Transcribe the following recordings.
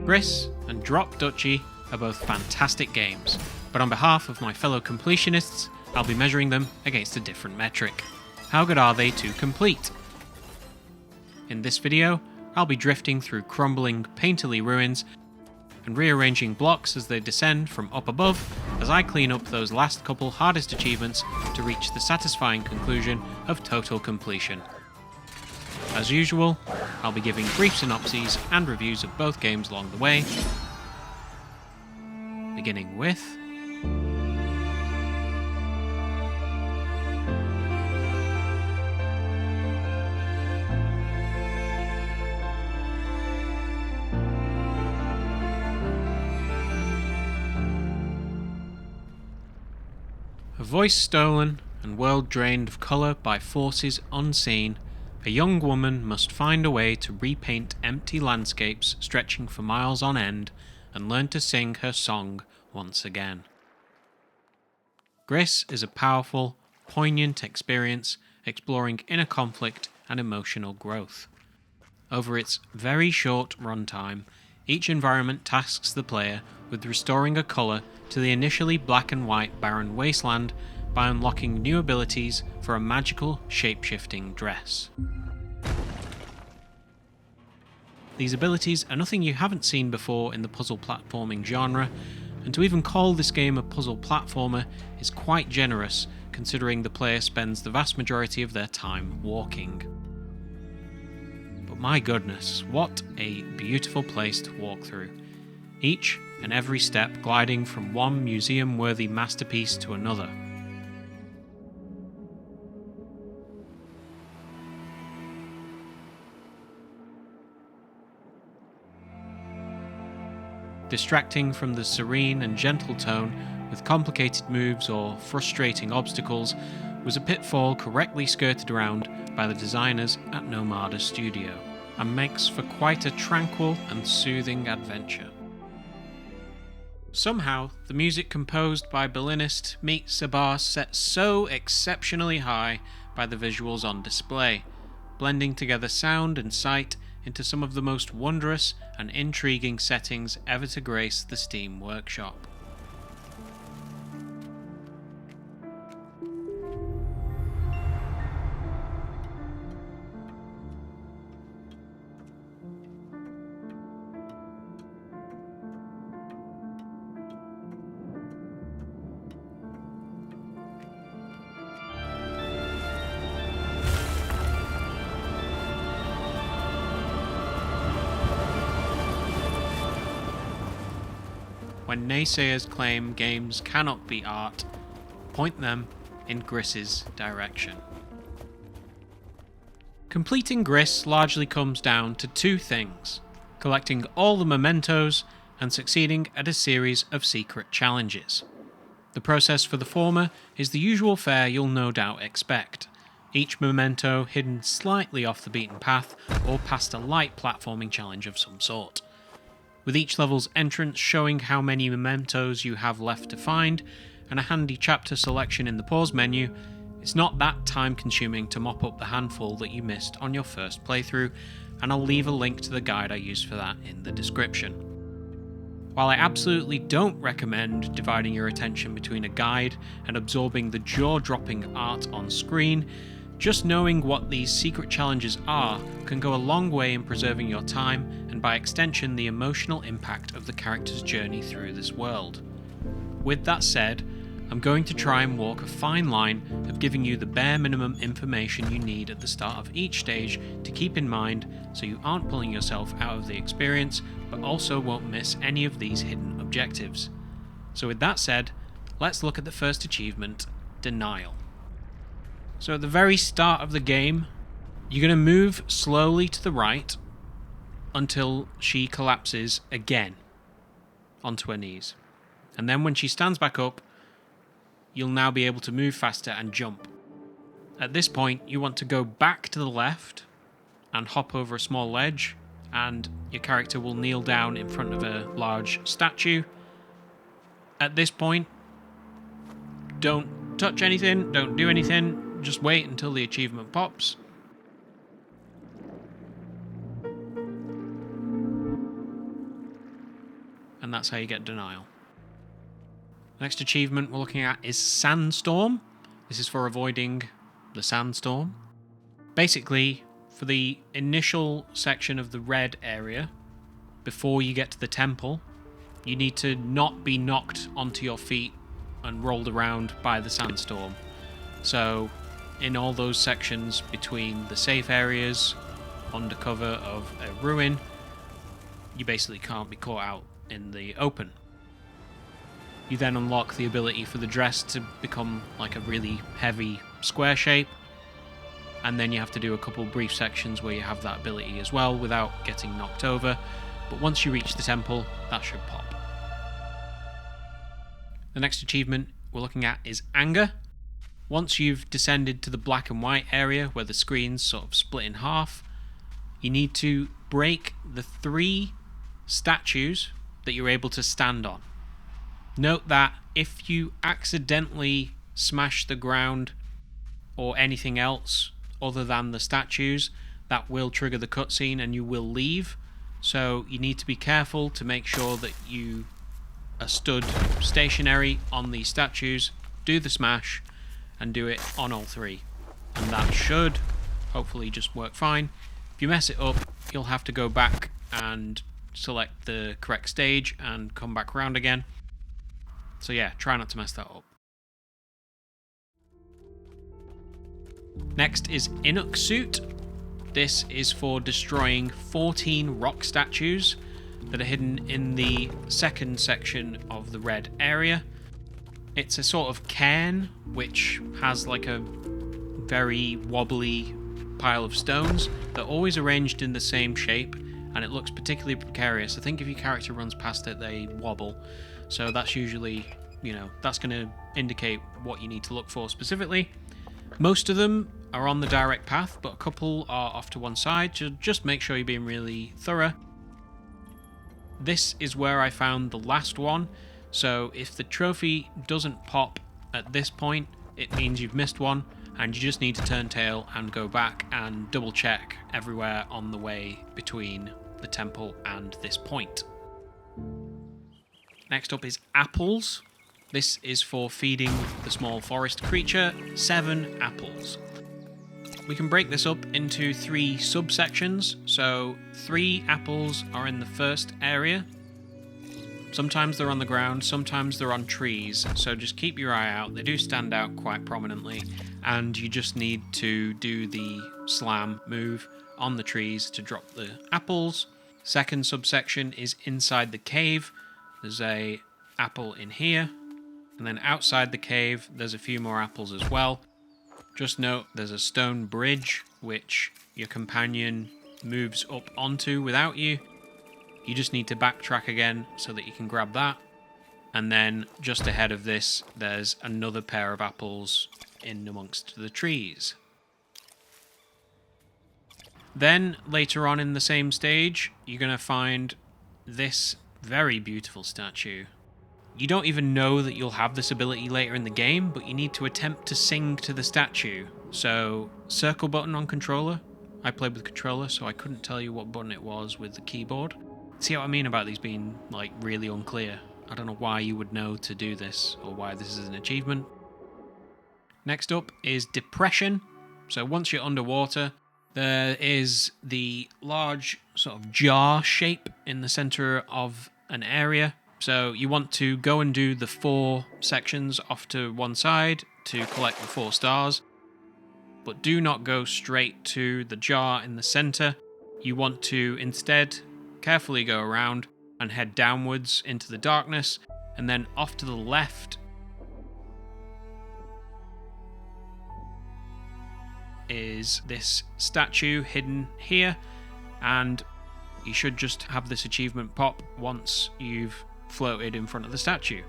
Gris and Drop Duchy are both fantastic games, but on behalf of my fellow completionists, I'll be measuring them against a different metric. How good are they to complete? In this video, I'll be drifting through crumbling, painterly ruins and rearranging blocks as they descend from up above as I clean up those last couple hardest achievements to reach the satisfying conclusion of total completion. As usual, I'll be giving brief synopses and reviews of both games along the way, beginning with a voice stolen and world drained of colour by forces unseen, a young woman must find a way to repaint empty landscapes stretching for miles on end and learn to sing her song once again. Gris is a powerful, poignant experience exploring inner conflict and emotional growth. Over its very short runtime, each environment tasks the player with restoring a colour to the initially black and white barren wasteland by unlocking new abilities for a magical shape-shifting dress. These abilities are nothing you haven't seen before in the puzzle platforming genre, and to even call this game a puzzle platformer is quite generous considering the player spends the vast majority of their time walking. But my goodness, what a beautiful place to walk through. Each and every step gliding from one museum-worthy masterpiece to another. Distracting from the serene and gentle tone with complicated moves or frustrating obstacles was a pitfall correctly skirted around by the designers at Nomada Studio, and makes for quite a tranquil and soothing adventure. Somehow, the music composed by Berlinist Meet Sabar set so exceptionally high by the visuals on display, blending together sound and sight into some of the most wondrous and intriguing settings ever to grace the Steam Workshop. When naysayers claim games cannot be art, point them in Gris's direction. Completing Gris largely comes down to two things: collecting all the mementos and succeeding at a series of secret challenges. The process for the former is the usual fare you'll no doubt expect, each memento hidden slightly off the beaten path or past a light platforming challenge of some sort. With each level's entrance showing how many mementos you have left to find, and a handy chapter selection in the pause menu, it's not that time consuming to mop up the handful that you missed on your first playthrough, and I'll leave a link to the guide I used for that in the description. While I absolutely don't recommend dividing your attention between a guide and absorbing the jaw-dropping art on screen, just knowing what these secret challenges are can go a long way in preserving your time and by extension the emotional impact of the character's journey through this world. With that said, I'm going to try and walk a fine line of giving you the bare minimum information you need at the start of each stage to keep in mind so you aren't pulling yourself out of the experience but also won't miss any of these hidden objectives. So with that said, let's look at the first achievement, Denial. So at the very start of the game, you're going to move slowly to the right until she collapses again onto her knees. And then when she stands back up, you'll now be able to move faster and jump. At this point, you want to go back to the left and hop over a small ledge, and your character will kneel down in front of a large statue. At this point, don't touch anything, don't do anything. Just wait until the achievement pops. and that's how you get denial. Next achievement we're looking at is Sandstorm. This is for avoiding the sandstorm. Basically, for the initial section of the red area, before you get to the temple, you need to not be knocked onto your feet and rolled around by the sandstorm. So, in all those sections between the safe areas, under cover of a ruin, you basically can't be caught out in the open. You then unlock the ability for the dress to become like a really heavy square shape, and then you have to do a couple brief sections where you have that ability as well without getting knocked over, but once you reach the temple, that should pop. The next achievement we're looking at is Anger. Once you've descended to the black and white area where the screen's sort of split in half, you need to break the 3 statues that you're able to stand on. Note that if you accidentally smash the ground or anything else other than the statues, that will trigger the cutscene and you will leave. So you need to be careful to make sure that you are stood stationary on these statues, do the smash, and do it on all 3. And that should hopefully just work fine. If you mess it up, you'll have to go back and select the correct stage and come back around again. So yeah, try not to mess that up. Next is Inuksuit. This is for destroying 14 rock statues that are hidden in the second section of the red area. It's a sort of cairn which has like a very wobbly pile of stones. They're always arranged in the same shape, and it looks particularly precarious. I think if your character runs past it, they wobble. So that's usually, that's going to indicate what you need to look for specifically. Most of them are on the direct path, but a couple are off to one side, so just make sure you're being really thorough. This is where I found the last one, so if the trophy doesn't pop at this point, it means you've missed one, and you just need to turn tail and go back and double check everywhere on the way between the temple and this point. Next up is Apples. This is for feeding the small forest creature 7 apples. We can break this up into 3 subsections. So 3 apples are in the first area. Sometimes they're on the ground, sometimes they're on trees. So just keep your eye out. They do stand out quite prominently. And you just need to do the slam move on the trees to drop the apples. Second subsection is inside the cave. There's a apple in here. And then outside the cave, there's a few more apples as well. Just note there's a stone bridge which your companion moves up onto without you. You just need to backtrack again so that you can grab that. And then just ahead of this, there's another pair of apples in amongst the trees. Then later on in the same stage, you're going to find this very beautiful statue. You don't even know that you'll have this ability later in the game, but you need to attempt to sing to the statue. So, circle button on controller. I played with controller, so I couldn't tell you what button it was with the keyboard. See what I mean about these being, really unclear? I don't know why you would know to do this, or why this is an achievement. Next up is Depression. So once you're underwater, there is the large sort of jar shape in the center of an area. So you want to go and do the 4 sections off to one side to collect the 4 stars. But do not go straight to the jar in the center. You want to instead carefully go around and head downwards into the darkness, and then off to the left is this statue hidden here, and you should just have this achievement pop once you've floated in front of the statue.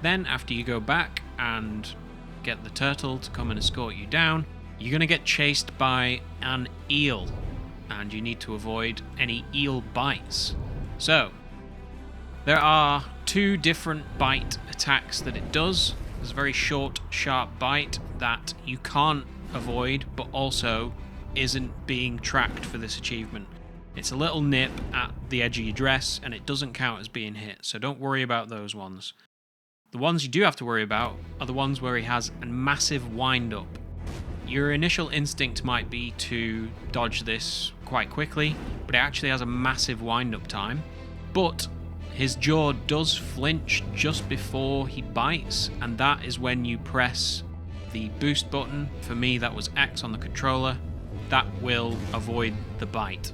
Then after you go back and get the turtle to come and escort you down, you're going to get chased by an eel, and you need to avoid any eel bites. So there are 2 different bite attacks that it does. There's a very short, sharp bite that you can't avoid, but also isn't being tracked for this achievement. It's a little nip at the edge of your dress, and it doesn't count as being hit, so don't worry about those ones. The ones you do have to worry about are the ones where he has a massive wind-up. Your initial instinct might be to dodge this quite quickly, but it actually has a massive wind-up time. But his jaw does flinch just before he bites, and that is when you press the boost button. For me, that was X on the controller. That will avoid the bite.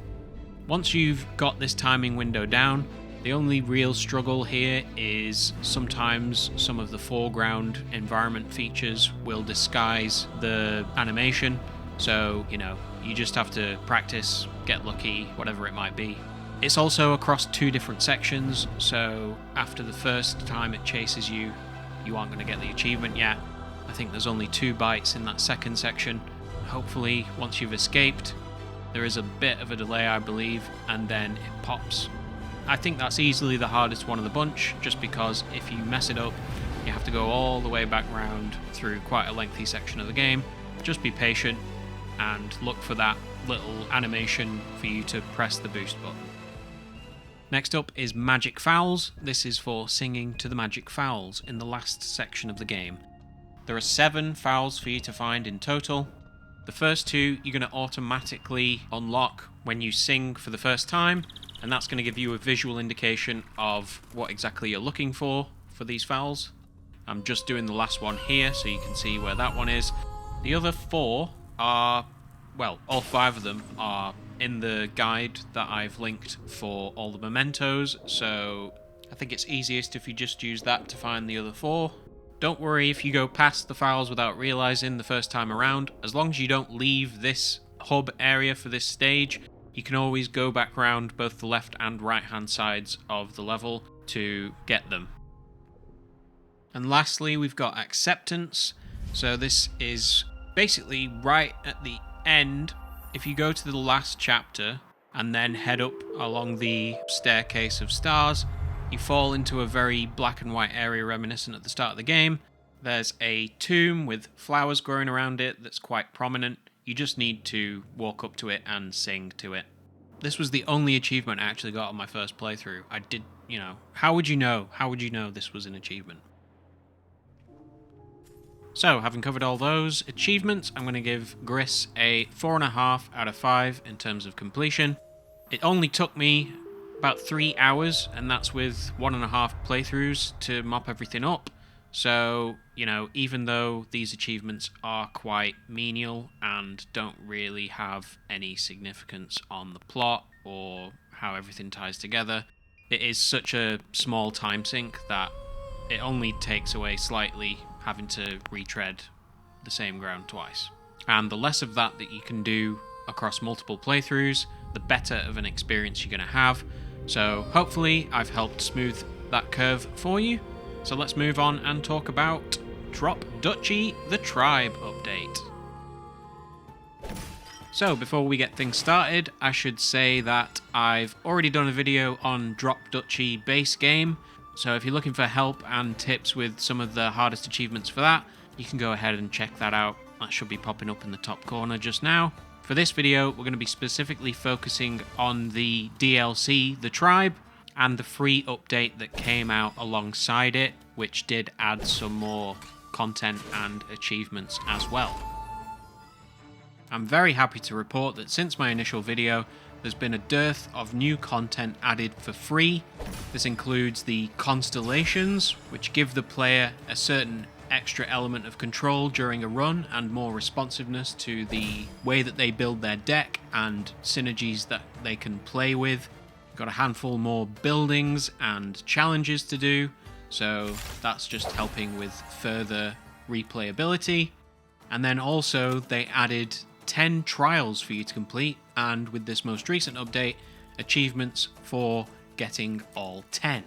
Once you've got this timing window down, the only real struggle here is sometimes some of the foreground environment features will disguise the animation. So, you just have to practice, get lucky, whatever it might be. It's also across 2 different sections, so after the first time it chases you, you aren't going to get the achievement yet. I think there's only 2 bites in that second section. Hopefully, once you've escaped, there is a bit of a delay, I believe, and then it pops. I think that's easily the hardest one of the bunch, just because if you mess it up, you have to go all the way back round through quite a lengthy section of the game. Just be patient and look for that little animation for you to press the boost button. Next up is Magic Fowls. This is for singing to the Magic Fowls in the last section of the game. There are 7 fowls for you to find in total. The first 2 you're going to automatically unlock when you sing for the first time, and that's going to give you a visual indication of what exactly you're looking for these fowls. I'm just doing the last one here so you can see where that one is. The other 4 are, well, all 5 of them are in the guide that I've linked for all the mementos, so I think it's easiest if you just use that to find the other 4. Don't worry if you go past the fowls without realizing the first time around. As long as you don't leave this hub area for this stage, you can always go back round both the left and right hand sides of the level to get them. And lastly, we've got Acceptance. So this is basically right at the end. If you go to the last chapter and then head up along the staircase of stars, you fall into a very black and white area reminiscent at the start of the game. There's a tomb with flowers growing around it that's quite prominent. You just need to walk up to it and sing to it. This was the only achievement I actually got on my first playthrough. I did, how would you know? How would you know this was an achievement? So, having covered all those achievements, I'm going to give Gris a 4.5 out of 5 in terms of completion. It only took me about 3 hours, and that's with 1.5 playthroughs to mop everything up. So, even though these achievements are quite menial and don't really have any significance on the plot or how everything ties together, it is such a small time sink that it only takes away slightly having to retread the same ground twice. And the less of that you can do across multiple playthroughs, the better of an experience you're going to have. So hopefully I've helped smooth that curve for you. So let's move on and talk about Drop Duchy, the Tribe update. So before we get things started, I should say that I've already done a video on Drop Duchy base game. So if you're looking for help and tips with some of the hardest achievements for that, you can go ahead and check that out. That should be popping up in the top corner just now. For this video, we're going to be specifically focusing on the DLC, The Tribe, and the free update that came out alongside it, which did add some more content and achievements as well. I'm very happy to report that since my initial video, there's been a dearth of new content added for free. This includes the constellations, which give the player a certain extra element of control during a run and more responsiveness to the way that they build their deck and synergies that they can play with. Got a handful more buildings and challenges to do, so that's just helping with further replayability. And then also they added 10 trials for you to complete, and with this most recent update, achievements for getting all 10.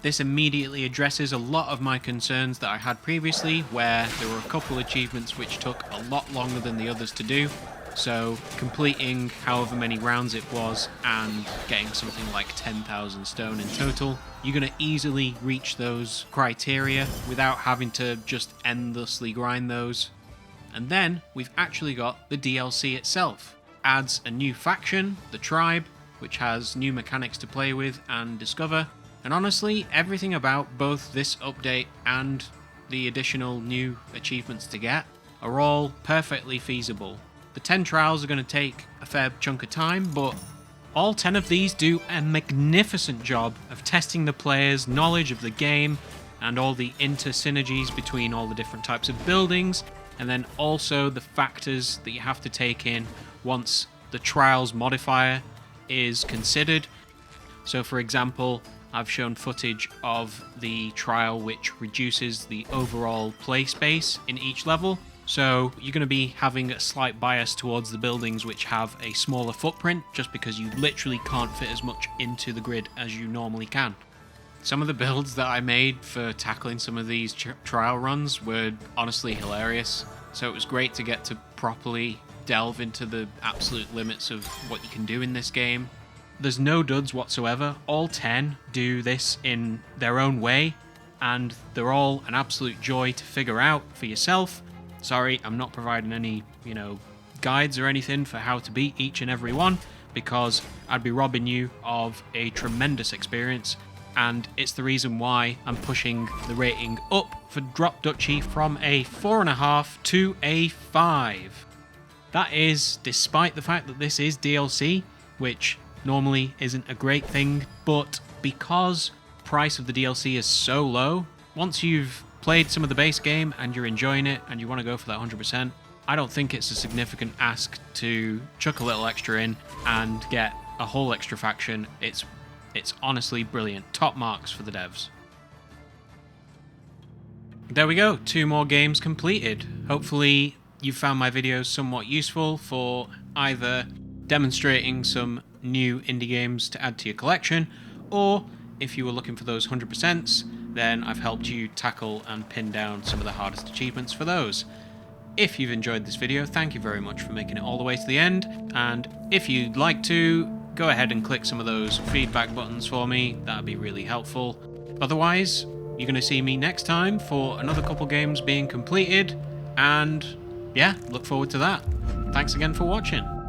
This immediately addresses a lot of my concerns that I had previously, where there were a couple achievements which took a lot longer than the others to do. So completing however many rounds it was and getting something like 10,000 stone in total, you're going to easily reach those criteria without having to just endlessly grind those. And then we've actually got the DLC itself. Adds a new faction, the Tribe, which has new mechanics to play with and discover. And honestly, everything about both this update and the additional new achievements to get are all perfectly feasible. The 10 trials are going to take a fair chunk of time, but all 10 of these do a magnificent job of testing the player's knowledge of the game and all the inter-synergies between all the different types of buildings, and then also the factors that you have to take in once the trials modifier is considered. So for example, I've shown footage of the trial which reduces the overall play space in each level. So you're going to be having a slight bias towards the buildings which have a smaller footprint, just because you literally can't fit as much into the grid as you normally can. Some of the builds that I made for tackling some of these trial runs were honestly hilarious. So it was great to get to properly delve into the absolute limits of what you can do in this game. There's no duds whatsoever. All 10 do this in their own way, and they're all an absolute joy to figure out for yourself. Sorry, I'm not providing any, guides or anything for how to beat each and every one, because I'd be robbing you of a tremendous experience, and it's the reason why I'm pushing the rating up for Drop Duchy from a 4.5 to a 5. That is despite the fact that this is DLC, which normally isn't a great thing, but because price of the DLC is so low, once you've played some of the base game and you're enjoying it and you want to go for that 100%, I don't think it's a significant ask to chuck a little extra in and get a whole extra faction. It's honestly brilliant. Top marks for the devs. There we go, 2 more games completed. Hopefully you found my videos somewhat useful for either demonstrating some new indie games to add to your collection, or if you were looking for those 100%s, then I've helped you tackle and pin down some of the hardest achievements for those. If you've enjoyed this video, thank you very much for making it all the way to the end, and if you'd like to, go ahead and click some of those feedback buttons for me. That'd be really helpful. Otherwise, you're going to see me next time for another couple games being completed, and yeah, look forward to that. Thanks again for watching.